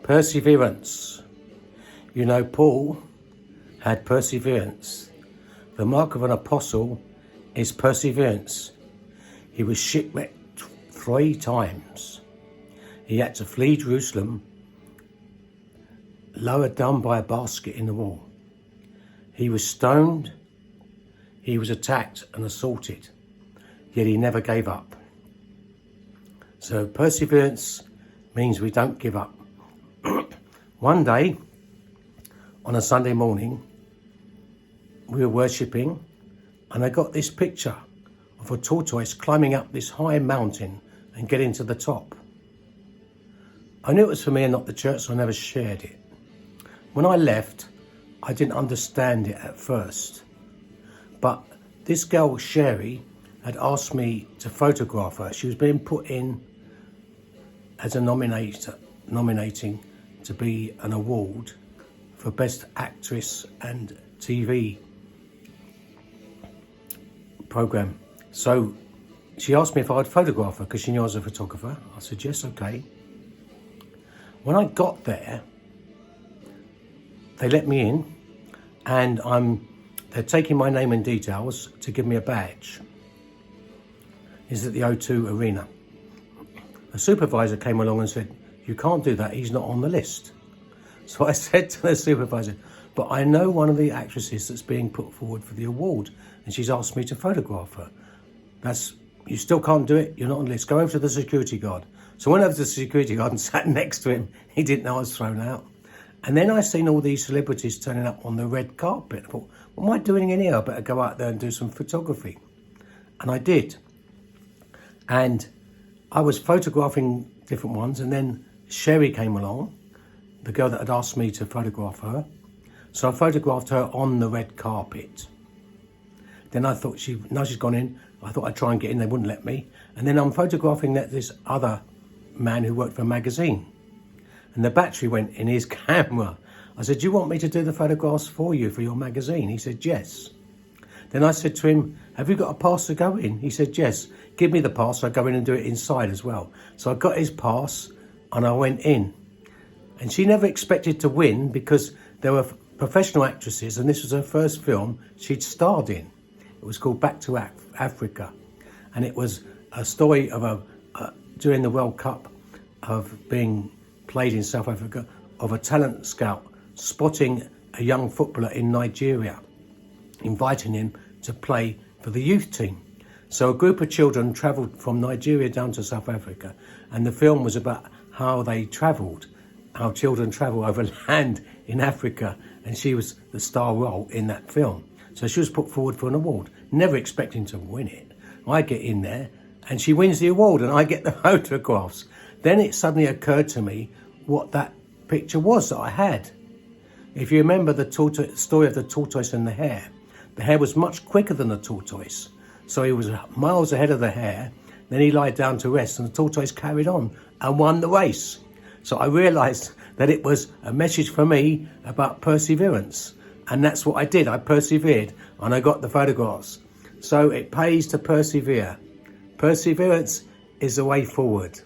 Perseverance. You know, Paul had perseverance. The mark of an apostle is perseverance. He was shipwrecked 3 times. He had to flee Jerusalem, lowered down by a basket in the wall. He was stoned. He was attacked and assaulted, yet he never gave up. So perseverance means we don't give up. One day, on a Sunday morning, we were worshipping, and I got this picture of a tortoise climbing up this high mountain and getting to the top. I knew it was for me and not the church, so I never shared it. When I left, I didn't understand it at first. But this girl, Sherry, had asked me to photograph her. She was being put in as a nominating to be an award for Best Actress and TV programme. So she asked me if I'd photograph her because she knew I was a photographer. I said, yes, okay. When I got there, they let me in, and they're taking my name and details to give me a badge. It's at the O2 Arena. A supervisor came along and said, you can't do that, he's not on the list. So I said to the supervisor, but I know one of the actresses that's being put forward for the award, and she's asked me to photograph her. You still can't do it, you're not on the list. Go over to the security guard. So I went over to the security guard and sat next to him. He didn't know I was thrown out. And then I seen all these celebrities turning up on the red carpet. I thought, what am I doing in here? I better go out there and do some photography. And I did. And I was photographing different ones, and then Sherry came along, the girl that had asked me to photograph her. So I photographed her on the red carpet. Then I thought, now she's gone in, I thought I'd try and get in, they wouldn't let me. And then I'm photographing this other man who worked for a magazine. And the battery went in his camera. I said, do you want me to do the photographs for you for your magazine? He said, yes. Then I said to him, have you got a pass to go in? He said, yes. Give me the pass, so I go in and do it inside as well. So I got his pass and I went in. And she never expected to win because there were professional actresses, and this was her first film she'd starred in. It was called Back to Africa. And it was a story of during the World Cup of being played in South Africa, of a talent scout spotting a young footballer in Nigeria, inviting him to play for the youth team. So a group of children travelled from Nigeria down to South Africa, and the film was about how they travelled, how children travel over land in Africa, and she was the star role in that film. So she was put forward for an award, never expecting to win it. I get in there, and she wins the award, and I get the photographs. Then it suddenly occurred to me what that picture was that I had. If you remember the story of the tortoise and the hare was much quicker than the tortoise. So he was miles ahead of the hare. Then he lied down to rest, and the tortoise carried on and won the race. So I realised that it was a message for me about perseverance. And that's what I did. I persevered and I got the photographs. So it pays to persevere. Perseverance is the way forward.